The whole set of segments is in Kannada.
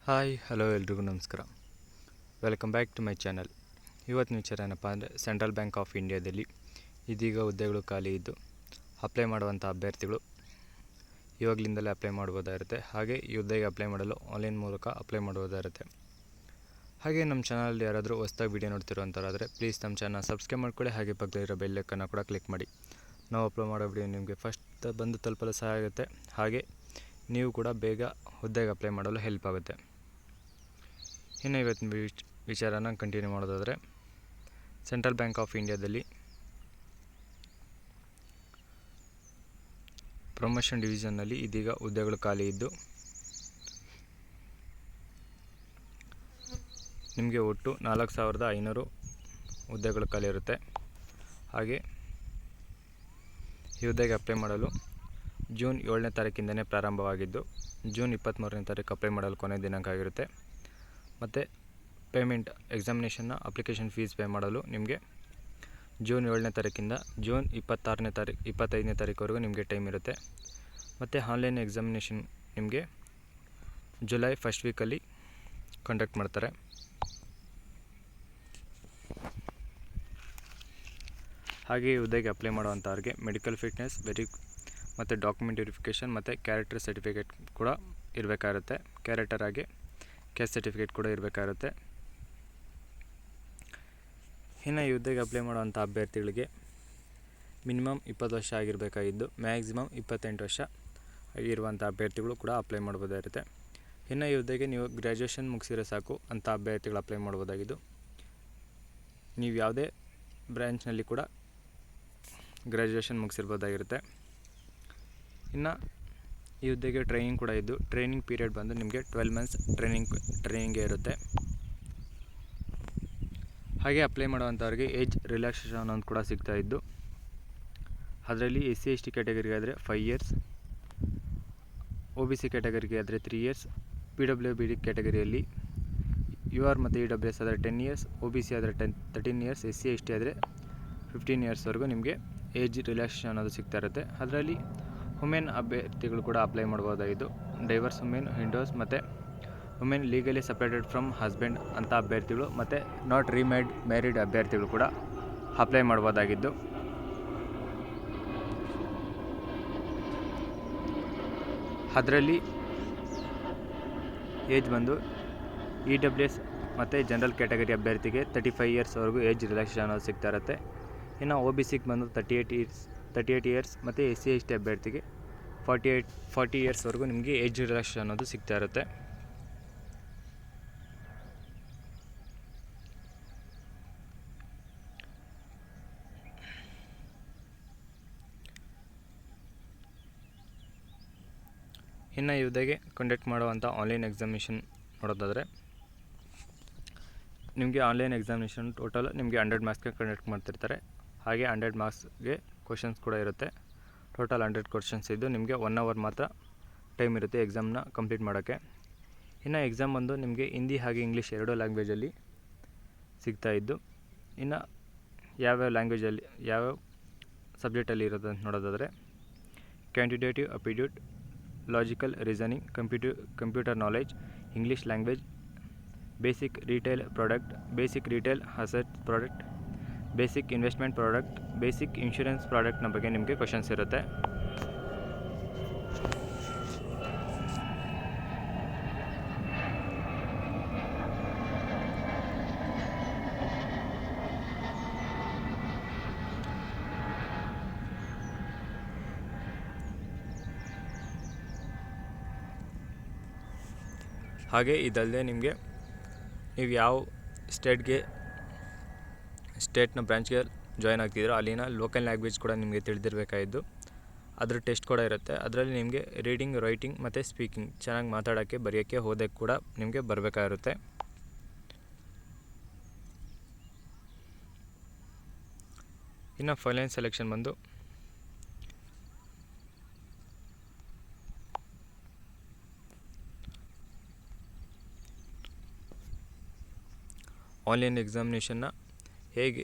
ಹಾಯ್ ಹಲೋ ಎಲ್ರಿಗೂ ನಮಸ್ಕಾರ. Welcome back to my channel. ಇವತ್ತಿನ ವಿಚಾರ ಏನಪ್ಪ ಅಂದರೆ ಸೆಂಟ್ರಲ್ ಬ್ಯಾಂಕ್ ಆಫ್ ಇಂಡಿಯಾದಲ್ಲಿ ಇದೀಗ ಹುದ್ದೆಗಳು ಖಾಲಿ ಇದ್ದು ಅಪ್ಲೈ ಮಾಡುವಂಥ ಅಭ್ಯರ್ಥಿಗಳು ಇವಾಗಲಿಂದಲೇ ಅಪ್ಲೈ ಮಾಡ್ಬೋದಾಗಿರುತ್ತೆ. ಹಾಗೆ ಈ ಹುದ್ದೆಗೆ ಅಪ್ಲೈ ಮಾಡಲು ಆನ್ಲೈನ್ ಮೂಲಕ ಅಪ್ಲೈ ಮಾಡ್ಬೋದಾಗಿರುತ್ತೆ. ಹಾಗೆ ನಮ್ಮ ಚಾನಲ್ ಯಾರಾದರೂ ಹೊಸದಾಗಿ ವಿಡಿಯೋ ನೋಡ್ತಿರೋಂಥವ್ರಾದರೆ ಪ್ಲೀಸ್ ನಮ್ಮ ಚಾನಲ್ ಸಬ್ಸ್ಕ್ರೈಬ್ ಮಾಡ್ಕೊಳ್ಳಿ. ಹಾಗೆ ಪಕ್ಕದಲ್ಲಿರೋ ಬೆಲ್ ಐಕಾನ್ನ ಕೂಡ ಕ್ಲಿಕ್ ಮಾಡಿ. ನಾವು ಅಪ್ಲೋಡ್ ಮಾಡೋ ವಿಡಿಯೋ ನಿಮಗೆ ಫಸ್ಟ್ ಬಂದು ತಲುಪಲು ಸಹಾಯ ಆಗುತ್ತೆ. ಹಾಗೆ ನೀವು ಕೂಡ ಬೇಗ ಹುದ್ದೆಗೆ ಅಪ್ಲೈ ಮಾಡಲು ಹೆಲ್ಪ್ ಆಗುತ್ತೆ. ಇನ್ನು ಇವತ್ತಿನ ವಿಚಾರನ ಕಂಟಿನ್ಯೂ ಮಾಡೋದಾದರೆ ಸೆಂಟ್ರಲ್ ಬ್ಯಾಂಕ್ ಆಫ್ ಇಂಡಿಯಾದಲ್ಲಿ ಪ್ರಮೋಷನ್ ಡಿವಿಷನ್ನಲ್ಲಿ ಇದೀಗ ಹುದ್ದೆಗಳು ಖಾಲಿ ಇದ್ದು ನಿಮಗೆ ಒಟ್ಟು 4500 ಹುದ್ದೆಗಳು ಖಾಲಿ ಇರುತ್ತೆ. ಹಾಗೆ ಈ ಹುದ್ದೆಗೆ ಅಪ್ಲೈ ಮಾಡಲು ಜೂನ್ 7ನೇ ತಾರೀಕಿಂದಲೇ ಪ್ರಾರಂಭವಾಗಿದ್ದು ಜೂನ್ 23ನೇ ತಾರೀಕು ಅಪ್ಲೈ ಮಾಡಲು ಕೊನೆಯ ದಿನಾಂಕ ಆಗಿರುತ್ತೆ. ಮತ್ತು ಪೇಮೆಂಟ್ ಎಕ್ಸಾಮಿನೇಷನ್ನ ಅಪ್ಲಿಕೇಶನ್ ಫೀಸ್ ಪೇ ಮಾಡಲು ನಿಮಗೆ ಜೂನ್ 7ನೇ ತಾರೀಕಿಂದ ಜೂನ್ 25ನೇ ತಾರೀಕುವರೆಗೂ ನಿಮಗೆ ಟೈಮ್ ಇರುತ್ತೆ. ಮತ್ತು ಆನ್ಲೈನ್ ಎಕ್ಸಾಮಿನೇಷನ್ ನಿಮಗೆ ಜುಲೈ ಫಸ್ಟ್ ವೀಕಲ್ಲಿ ಕಂಡಕ್ಟ್ ಮಾಡ್ತಾರೆ. ಹಾಗೆ ಈ ಹುದ್ದೆಗೆ ಅಪ್ಲೈ ಮಾಡುವಂಥವ್ರಿಗೆ ಮೆಡಿಕಲ್ ಫಿಟ್ನೆಸ್ ಮತ್ತು ಡಾಕ್ಯುಮೆಂಟ್ ವೆರಿಫಿಕೇಷನ್ ಮತ್ತು ಕ್ಯಾರೆಕ್ಟರ್ ಸರ್ಟಿಫಿಕೇಟ್ ಕೂಡ ಇರಬೇಕಾಗುತ್ತೆ. ಕ್ಯಾರೆಕ್ಟರ್ ಆಗಿ ಕ್ಯಾಸ್ಟ್ ಸರ್ಟಿಫಿಕೇಟ್ ಕೂಡ ಇರಬೇಕಾಗುತ್ತೆ. ಇನ್ನು ಈ ಹುದ್ದೆಗೆ ಅಪ್ಲೈ ಮಾಡುವಂಥ ಅಭ್ಯರ್ಥಿಗಳಿಗೆ ಮಿನಿಮಮ್ 20 ವರ್ಷ ಆಗಿರಬೇಕಾಗಿದ್ದು ಮ್ಯಾಕ್ಸಿಮಮ್ 28 ವರ್ಷ ಆಗಿರುವಂಥ ಅಭ್ಯರ್ಥಿಗಳು ಕೂಡ ಅಪ್ಲೈ ಮಾಡ್ಬೋದಾಗಿರುತ್ತೆ. ಇನ್ನು ಈ ಹುದ್ದೆಗೆ ನೀವು ಗ್ರ್ಯಾಜುಯೇಷನ್ ಮುಗಿಸಿದ್ರೆ ಸಾಕು ಅಂಥ ಅಭ್ಯರ್ಥಿಗಳು ಅಪ್ಲೈ ಮಾಡ್ಬೋದಾಗಿದ್ದು ನೀವು ಯಾವುದೇ ಬ್ರ್ಯಾಂಚ್ನಲ್ಲಿ ಕೂಡ ಗ್ರ್ಯಾಜುಯೇಷನ್ ಮುಗಿಸಿರ್ಬೋದಾಗಿರುತ್ತೆ. ಇನ್ನು ಈ ಹುದ್ದೆಗೆ ಟ್ರೈನಿಂಗ್ ಕೂಡ ಇದ್ದು ಟ್ರೈನಿಂಗ್ ಪೀರಿಯಡ್ ಬಂದು ನಿಮಗೆ 12 ಮಂತ್ಸ್ ಟ್ರೈನಿಂಗೇ ಇರುತ್ತೆ. ಹಾಗೆ ಅಪ್ಲೈ ಮಾಡುವಂಥವ್ರಿಗೆ ಏಜ್ ರಿಲ್ಯಾಕ್ಸೇಷನ್ ಅನ್ನೋದು ಕೂಡ ಸಿಗ್ತಾ ಇದ್ದು ಅದರಲ್ಲಿ SC/ST ಕ್ಯಾಟಗರಿಗೆ ಆದರೆ 5 ಇಯರ್ಸ್, OBC ಕ್ಯಾಟಗರಿಗೆ ಆದರೆ 3 ಇಯರ್ಸ್, PWBD ಕ್ಯಾಟಗರಿಯಲ್ಲಿ UR ಮತ್ತು EWS ಆದರೆ 10 ಇಯರ್ಸ್, OBC ಆದರೆ 13 ಇಯರ್ಸ್, SC/ST ಆದರೆ 15 ಇಯರ್ಸ್ವರೆಗೂ ನಿಮಗೆ ಏಜ್ ರಿಲ್ಯಾಕ್ಸೇಷನ್ ಅನ್ನೋದು ಸಿಗ್ತಾ ಇರುತ್ತೆ. ಅದರಲ್ಲಿ ವುಮೆನ್ ಅಭ್ಯರ್ಥಿಗಳು ಕೂಡ ಅಪ್ಲೈ ಮಾಡ್ಬೋದಾಗಿದ್ದು ಡೈವರ್ಸ್ ವುಮೆನ್, ವಿಂಡೋಸ್ ಮತ್ತು women legally separated from husband ಅಂಥ ಅಭ್ಯರ್ಥಿಗಳು ಮತ್ತು ನಾಟ್ ಮ್ಯಾರಿಡ್ ಅಭ್ಯರ್ಥಿಗಳು ಕೂಡ ಅಪ್ಲೈ ಮಾಡ್ಬೋದಾಗಿದ್ದು ಅದರಲ್ಲಿ ಏಜ್ ಬಂದು EWS ಮತ್ತು ಜನರಲ್ ಕ್ಯಾಟಗರಿ ಅಭ್ಯರ್ಥಿಗೆ 35 ಇಯರ್ಸ್ವರೆಗೂ ಏಜ್ ರಿಲ್ಯಾಕ್ಸೇಷನ್ ಅನ್ನೋದು ಸಿಗ್ತಾ ಇರುತ್ತೆ. ಇನ್ನು OBCಗೆ ಬಂದು 38 ಇಯರ್ಸ್ ಮತ್ತು SC/ST ಅಭ್ಯರ್ಥಿಗೆ 40 ಇಯರ್ಸ್ವರೆಗೂ ನಿಮಗೆ ಏಜ್ ರಿಲ್ಯಾಕ್ಸೇಷನ್ ಅನ್ನೋದು ಸಿಗ್ತಾ ಇರುತ್ತೆ. ಇನ್ನು ಈ ಹುದ್ದೆಗೆ ಕಂಡಕ್ಟ್ ಮಾಡುವಂಥ ಆನ್ಲೈನ್ ಎಕ್ಸಾಮಿನೇಷನ್ ನೋಡೋದಾದರೆ ನಿಮಗೆ ಆನ್ಲೈನ್ ಎಕ್ಸಾಮಿನೇಷನ್ ಟೋಟಲ್ ನಿಮಗೆ 100 ಮಾರ್ಕ್ಸ್ಗೆ ಕಂಡಕ್ಟ್ ಮಾಡ್ತಿರ್ತಾರೆ. ಹಾಗೆ 100 ಮಾರ್ಕ್ಸ್ಗೆ ಕ್ವಶನ್ಸ್ ಕೂಡ ಇರುತ್ತೆ. ಟೋಟಲ್ 100 ಕ್ವಶನ್ಸ್ ಇದ್ದು ನಿಮಗೆ 1 ಅವರ್ ಮಾತ್ರ ಟೈಮ್ ಇರುತ್ತೆ ಎಕ್ಸಾಮ್ನ ಕಂಪ್ಲೀಟ್ ಮಾಡೋಕ್ಕೆ. ಇನ್ನು ಎಕ್ಸಾಮ್ ಬಂದು ನಿಮಗೆ ಹಿಂದಿ ಹಾಗೆ ಇಂಗ್ಲೀಷ್ 2 ಲ್ಯಾಂಗ್ವೇಜಲ್ಲಿ ಸಿಗ್ತಾ ಇದ್ದು ಇನ್ನು ಯಾವ್ಯಾವ ಲ್ಯಾಂಗ್ವೇಜಲ್ಲಿ ಯಾವ್ಯಾವ ಸಬ್ಜೆಕ್ಟಲ್ಲಿ ಇರೋದು ಅಂತ ನೋಡೋದಾದರೆ quantitative aptitude, logical reasoning, computer knowledge, English language, basic retail product, basic retail asset product, basic investment product, basic insurance ಪ್ರಾಡಕ್ಟ್ನ ಬಗ್ಗೆ ನಿಮಗೆ ಕ್ವಶನ್ಸ್ ಇರುತ್ತೆ. ಹಾಗೆ ಇದಲ್ಲದೆ ನಿಮಗೆ ನೀವು ಯಾವ ಸ್ಟೇಟ್ನ ಬ್ರಾಂಚ್ಗೆ ಜಾಯ್ನ್ ಆಗ್ತಿದ್ದೀರೋ ಅಲ್ಲಿನ ಲೋಕಲ್ ಲ್ಯಾಂಗ್ವೇಜ್ ಕೂಡ ನಿಮಗೆ ತಿಳಿದಿರಬೇಕಾಗಿದ್ದು ಅದ್ರ ಟೆಸ್ಟ್ ಕೂಡ ಇರುತ್ತೆ. ಅದರಲ್ಲಿ ನಿಮಗೆ ರೀಡಿಂಗ್, ರೈಟಿಂಗ್ ಮತ್ತು ಸ್ಪೀಕಿಂಗ್ ಚೆನ್ನಾಗಿ ಮಾತಾಡೋಕ್ಕೆ, ಬರೆಯೋಕ್ಕೆ, ಓದೋಕ್ಕೆ ಕೂಡ ನಿಮಗೆ ಬರಬೇಕಾಗಿರುತ್ತೆ. ಇನ್ನು ಫೈನಲ್ ಸೆಲೆಕ್ಷನ್ ಬಂದು ಆನ್ಲೈನ್ ಎಕ್ಸಾಮಿನೇಷನ್ನ ಹೇಗೆ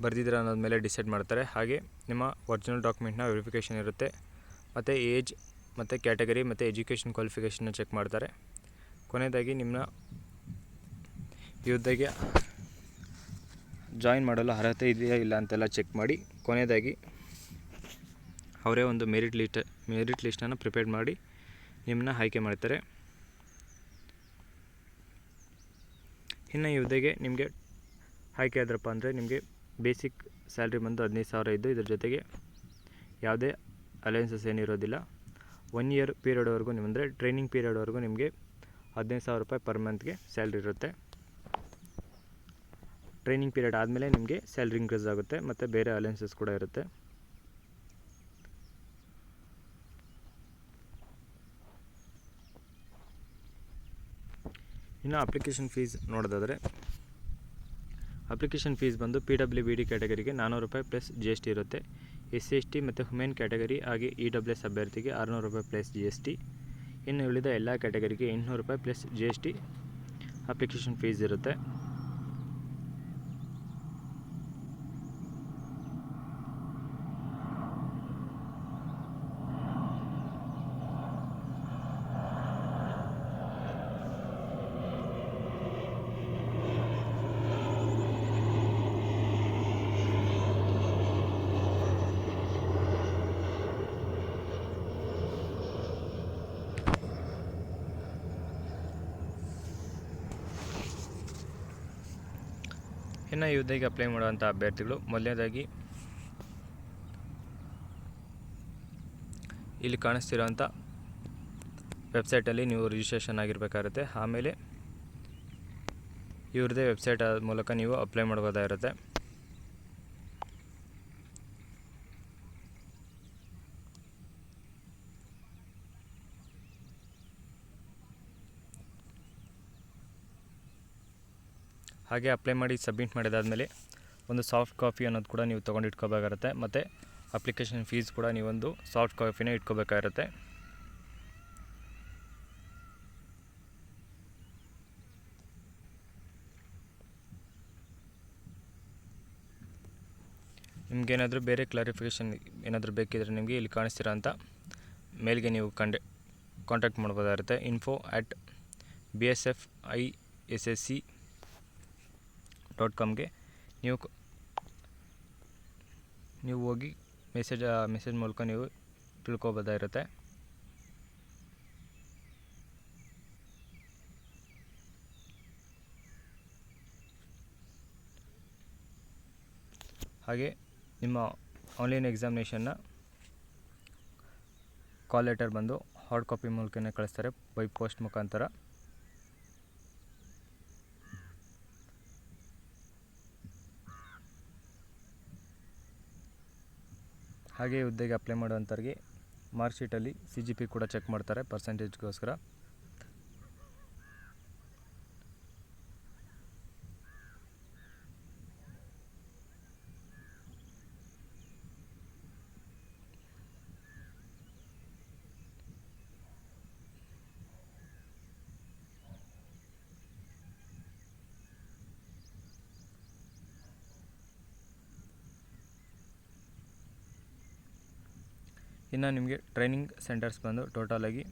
ಬರೆದಿದ್ದೀರ ಅನ್ನೋದ ಮೇಲೆ ಡಿಸೈಡ್ ಮಾಡ್ತಾರೆ. ಹಾಗೆ ನಿಮ್ಮ ಒರಿಜಿನಲ್ ಡಾಕ್ಯುಮೆಂಟ್ನ ವೆರಿಫಿಕೇಷನ್ ಇರುತ್ತೆ ಮತ್ತು ಏಜ್ ಮತ್ತು ಕ್ಯಾಟಗರಿ ಮತ್ತು ಎಜುಕೇಷನ್ ಕ್ವಾಲಿಫಿಕೇಷನ್ನ ಚೆಕ್ ಮಾಡ್ತಾರೆ. ಕೊನೆಯದಾಗಿ ನಿಮ್ಮ ಈ ಹುದ್ದೆಗೆ ಜಾಯಿನ್ ಮಾಡಲು ಅರ್ಹತೆ ಇದೆಯಾ ಇಲ್ಲ ಅಂತೆಲ್ಲ ಚೆಕ್ ಮಾಡಿ ಕೊನೆಯದಾಗಿ ಅವರೇ ಒಂದು ಮೆರಿಟ್ ಲಿಸ್ಟನ್ನು ಪ್ರಿಪೇರ್ ಮಾಡಿ ನಿಮ್ಮನ್ನ ಆಯ್ಕೆ ಮಾಡ್ತಾರೆ. ಇನ್ನು ಈ ಹುದ್ದೆಗೆ ನಿಮಗೆ ಆಯ್ಕೆ ಆದ್ರಪ್ಪ ಅಂದರೆ ನಿಮಗೆ ಬೇಸಿಕ್ ಸ್ಯಾಲ್ರಿ ಬಂದು 15,000 ಇದ್ದು ಇದ್ರ ಜೊತೆಗೆ ಯಾವುದೇ ಅಲವೆನ್ಸಸ್ ಏನಿರೋದಿಲ್ಲ. 1 ಇಯರ್ ಪೀರಿಯಡ್ವರೆಗೂ ಅಂದರೆ ಟ್ರೈನಿಂಗ್ ಪೀರಿಯಡ್ವರೆಗೂ ನಿಮಗೆ 15,000 ರೂಪಾಯಿ ಪರ್ ಮಂತ್ಗೆ ಸ್ಯಾಲ್ರಿ ಇರುತ್ತೆ. ಟ್ರೈನಿಂಗ್ ಪೀರಿಯಡ್ ಆದಮೇಲೆ ನಿಮಗೆ ಸ್ಯಾಲ್ರಿ ಇನ್ಕ್ರೀಸ್ ಆಗುತ್ತೆ ಮತ್ತು ಬೇರೆ ಅಲವೆನ್ಸಸ್ ಕೂಡ ಇರುತ್ತೆ. ಇನ್ನು ಅಪ್ಲಿಕೇಶನ್ ಫೀಸ್ ನೋಡೋದಾದರೆ ಅಪ್ಲಿಕೇಶನ್ ಫೀಸ್ ಬಂದು PWBD ಕ್ಯಾಟಗರಿಗೆ 400 ರೂಪಾಯಿ ಪ್ಲಸ್ GST ಇರುತ್ತೆ. SC/ST ಮತ್ತು ವುಮೆನ್ ಕ್ಯಾಟಗರಿ ಹಾಗೆ EWS ಅಭ್ಯರ್ಥಿಗೆ 600 ರೂಪಾಯಿ ಪ್ಲಸ್ GST. ಇನ್ನು ಉಳಿದ ಎಲ್ಲ ಕ್ಯಾಟಗರಿಗೆ 800 ರೂಪಾಯಿ ಪ್ಲಸ್ GST ಅಪ್ಲಿಕೇಶನ್ ಫೀಸ್ ಇರುತ್ತೆ. ಇನ್ನು ಈ ಹುದ್ದೆಗೆ ಅಪ್ಲೈ ಮಾಡುವಂಥ ಅಭ್ಯರ್ಥಿಗಳು ಮೊದಲನೇದಾಗಿ ಇಲ್ಲಿ ಕಾಣಿಸ್ತಿರೋಂಥ ವೆಬ್ಸೈಟಲ್ಲಿ ನೀವು ರಿಜಿಸ್ಟ್ರೇಷನ್ ಆಗಿರಬೇಕಾಗುತ್ತೆ. ಆಮೇಲೆ ಇವ್ರದ್ದೇ ವೆಬ್ಸೈಟ್ ಮೂಲಕ ನೀವು ಅಪ್ಲೈ ಮಾಡ್ಬೋದಾಗಿರುತ್ತೆ. ಹಾಗೆ ಅಪ್ಲೈ ಮಾಡಿ ಸಬ್ಮಿಟ್ ಮಾಡಿದಾದಮೇಲೆ ಒಂದು ಸಾಫ್ಟ್ ಕಾಪಿ ಅನ್ನೋದು ಕೂಡ ನೀವು ತೊಗೊಂಡು ಇಟ್ಕೋಬೇಕಾಗುತ್ತೆ. ಮತ್ತು ಅಪ್ಲಿಕೇಶನ್ ಫೀಸ್ ಕೂಡ ನೀವೊಂದು ಸಾಫ್ಟ್ ಕಾಪಿನೇ ಇಟ್ಕೋಬೇಕಾಗಿರುತ್ತೆ. ನಿಮಗೇನಾದರೂ ಬೇರೆ ಕ್ಲಾರಿಫಿಕೇಷನ್ ಏನಾದರೂ ಬೇಕಿದ್ರೆ ನಿಮಗೆ ಇಲ್ಲಿ ಕಾಣಿಸ್ತಿರೋ ಅಂಥ ಮೇಲ್ಗೆ ನೀವು ಕಾಂಟ್ಯಾಕ್ಟ್ ಮಾಡ್ಬೋದಾಗಿರುತ್ತೆ. info@bsfissc.comಗೆ ನೀವು ಹೋಗಿ ಮೆಸೇಜ್ ಮೂಲಕ ನೀವು ತಿಳ್ಕೊಬೋದಾಗಿರುತ್ತೆ. ಹಾಗೆ ನಿಮ್ಮ ಆನ್ಲೈನ್ ಎಕ್ಸಾಮಿನೇಷನ್ನ ಕಾಲ್ ಲೆಟರ್ ಬಂದು ಹಾರ್ಡ್ ಕಾಪಿ ಮೂಲಕನೇ ಕಳಿಸ್ತಾರೆ ಬೈ ಪೋಸ್ಟ್ ಮುಖಾಂತರ. ಹಾಗೆ ಹುದ್ದೆಗೆ ಅಪ್ಲೈ ಮಾಡುವಂಥವ್ರಿಗೆ ಮಾರ್ಕ್ಶೀಟಲ್ಲಿ CGP ಕೂಡ ಚೆಕ್ ಮಾಡ್ತಾರೆ ಪರ್ಸೆಂಟೇಜ್ಗೋಸ್ಕರ. ಇನ್ನು ನಿಮಗೆ ಟ್ರೈನಿಂಗ್ ಸೆಂಟರ್ಸ್ ಬಂದು ಟೋಟಲಾಗಿ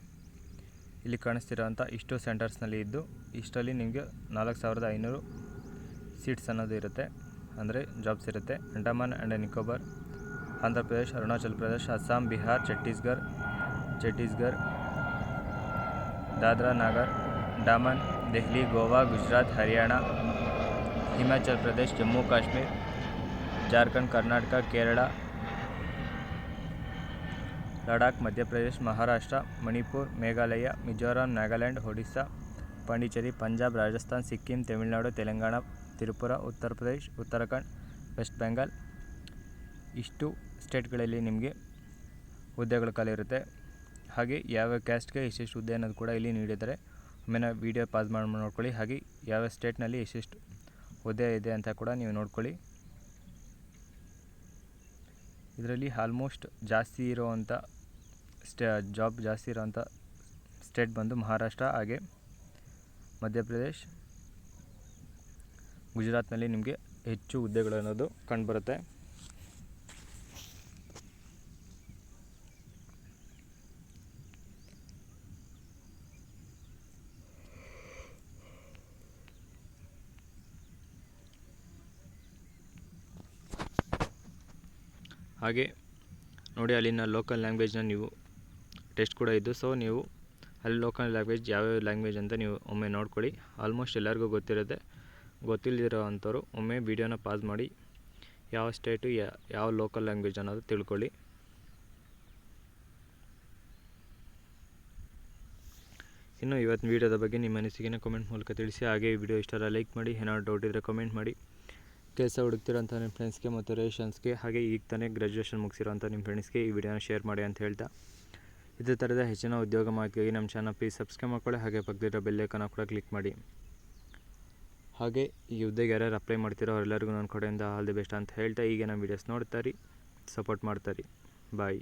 ಇಲ್ಲಿ ಕಾಣಿಸ್ತಿರೋಂಥ ಇಷ್ಟು ಸೆಂಟರ್ಸ್ನಲ್ಲಿ ಇದ್ದು ಇಷ್ಟರಲ್ಲಿ ನಿಮಗೆ 4,500 ಸೀಟ್ಸ್ ಅನ್ನೋದು ಇರುತ್ತೆ, ಅಂದರೆ ಜಾಬ್ಸ್ ಇರುತ್ತೆ. ಅಂಡಮಾನ್ ಆ್ಯಂಡ್ ನಿಕೋಬಾರ್, ಆಂಧ್ರ ಪ್ರದೇಶ್, ಅರುಣಾಚಲ್ ಪ್ರದೇಶ್, ಅಸ್ಸಾಂ, ಬಿಹಾರ್, ಛತ್ತೀಸ್ಗಢ, ದಾದ್ರಾ ನಗರ್ ಡಾಮನ್, ದೆಹಲಿ, ಗೋವಾ, ಗುಜರಾತ್, ಹರಿಯಾಣ, ಹಿಮಾಚಲ್ ಪ್ರದೇಶ್, ಜಮ್ಮು ಕಾಶ್ಮೀರ್, ಜಾರ್ಖಂಡ್, ಕರ್ನಾಟಕ, ಕೇರಳ, ಲಡಾಖ್, ಮಧ್ಯಪ್ರದೇಶ್, ಮಹಾರಾಷ್ಟ್ರ, ಮಣಿಪುರ್, ಮೇಘಾಲಯ, ಮಿಜೋರಾಂ, ನಾಗಾಲ್ಯಾಂಡ್, ಒಡಿಸ್ಸಾ, ಪಾಂಡಿಚೇರಿ, ಪಂಜಾಬ್, ರಾಜಸ್ಥಾನ್, ಸಿಕ್ಕಿಂ, ತಮಿಳುನಾಡು, ತೆಲಂಗಾಣ, ತ್ರಿಪುರ, ಉತ್ತರ ಪ್ರದೇಶ್, ಉತ್ತರಾಖಂಡ್, ವೆಸ್ಟ್ ಬೆಂಗಾಲ್, ಇಷ್ಟು ಸ್ಟೇಟ್ಗಳಲ್ಲಿ ನಿಮಗೆ ಹುದ್ದೆಗಳು ಖಾಲಿ ಇರುತ್ತೆ. ಹಾಗೆ ಯಾವ ಕ್ಯಾಸ್ಟ್ಗೆ ಎಷ್ಟೆಷ್ಟು ಹುದ್ದೆ ಅನ್ನೋದು ಕೂಡ ಇಲ್ಲಿ ನೀಡಿದ್ದಾರೆ. ಒಮ್ಮೆ ವೀಡಿಯೋ ಪಾಸ್ ಮಾಡಿ ನೋಡ್ಕೊಳ್ಳಿ. ಹಾಗೆ ಯಾವ ಸ್ಟೇಟ್ನಲ್ಲಿ ಎಷ್ಟೆಷ್ಟು ಹುದ್ದೆ ಇದೆ ಅಂತ ಕೂಡ ನೀವು ನೋಡ್ಕೊಳ್ಳಿ. ಇದರಲ್ಲಿ ಆಲ್ಮೋಸ್ಟ್ ಜಾಸ್ತಿ ಇರೋವಂಥ ಜಾಬ್ ಜಾಸ್ತಿ ಇರೋವಂಥ ಸ್ಟೇಟ್ ಬಂದು ಮಹಾರಾಷ್ಟ್ರ, ಹಾಗೆ ಮಧ್ಯಪ್ರದೇಶ್, ಗುಜರಾತ್ನಲ್ಲಿ ನಿಮಗೆ ಹೆಚ್ಚು ಹುದ್ದೆಗಳು ಅನ್ನೋದು ಕಂಡುಬರುತ್ತೆ. ಹಾಗೆ ನೋಡಿ ಅಲ್ಲಿನ ಲೋಕಲ್ ಲ್ಯಾಂಗ್ವೇಜ್ನ ನೀವು ಟೆಸ್ಟ್ ಕೂಡ ಇದ್ದು, ಸೊ ನೀವು ಅಲ್ಲಿ ಲೋಕಲ್ ಲ್ಯಾಂಗ್ವೇಜ್ ಯಾವ್ಯಾವ ಲ್ಯಾಂಗ್ವೇಜ್ ಅಂತ ನೀವು ಒಮ್ಮೆ ನೋಡ್ಕೊಳ್ಳಿ. ಆಲ್ಮೋಸ್ಟ್ ಎಲ್ಲರಿಗೂ ಗೊತ್ತಿರುತ್ತೆ. ಗೊತ್ತಿಲ್ಲದಿರೋ ಅಂಥವ್ರು ಒಮ್ಮೆ ವೀಡಿಯೋನ ಪಾಸ್ ಮಾಡಿ ಯಾವ ಸ್ಟೇಟು ಯಾವ ಲೋಕಲ್ ಲ್ಯಾಂಗ್ವೇಜ್ ಅನ್ನೋದು ತಿಳ್ಕೊಳ್ಳಿ. ಇನ್ನು ಇವತ್ತಿನ ವೀಡಿಯೋದ ಬಗ್ಗೆ ನಿಮ್ಮ ಅನಿಸಿಕೆನ ಕಮೆಂಟ್ ಮೂಲಕ ತಿಳಿಸಿ. ಹಾಗೆ ಈ ವಿಡಿಯೋ ಇಷ್ಟ ಲೈಕ್ ಮಾಡಿ. ಏನಾದ್ರು ಡೌಟ್ ಇದ್ದರೆ ಕಮೆಂಟ್ ಮಾಡಿ. ಕೆಲಸ ಹುಡುಕ್ತಿರೋಂಥ ನಿಮ್ಮ ಫ್ರೆಂಡ್ಸ್ಗೆ ಮತ್ತು ರಿಲೇಷನ್ಸ್ಗೆ, ಹಾಗೆ ಈಗ ತಾನೇ ಗ್ರ್ಯಾಜುಯೇಷನ್ ಮುಗಿಸಿರೋಂಥ ನಿಮ್ಮ ಫ್ರೆಂಡ್ಸ್ಗೆ ಈ ವಿಡಿಯೋನ ಶೇರ್ ಮಾಡಿ ಅಂತ ಹೇಳ್ತಾ, ಇದೇ ಥರದ ಹೆಚ್ಚಿನ ಉದ್ಯೋಗ ಮಾಹಿತಿಗಾಗಿ ನಮ್ಮ ಚಾನಲ್ ಪ್ಲೀಸ್ ಸಬ್ಸ್ಕ್ರೈಬ್ ಮಾಡ್ಕೊಳ್ಳಿ. ಹಾಗೆ ಪಕ್ಕದಲ್ಲಿರೋ ಬೆಲ್ ಐಕಾನ್ ಕೂಡ ಕ್ಲಿಕ್ ಮಾಡಿ. ಹಾಗೆ ಈ ಹುದ್ದೆಗೆ ಯಾರ್ಯಾರು ಅಪ್ಲೈ ಮಾಡ್ತಿರೋ ಅವರೆಲ್ಲರಿಗೂ ನನ್ನ ಕಡೆಯಿಂದ ಆಲ್ ದಿ ಬೆಸ್ಟ್ ಅಂತ ಹೇಳ್ತಾ, ಈಗ ನಮ್ಮ ವೀಡಿಯೋಸ್ ನೋಡ್ತಾರಿ, ಸಪೋರ್ಟ್ ಮಾಡ್ತಾರಿ. ಬಾಯ್.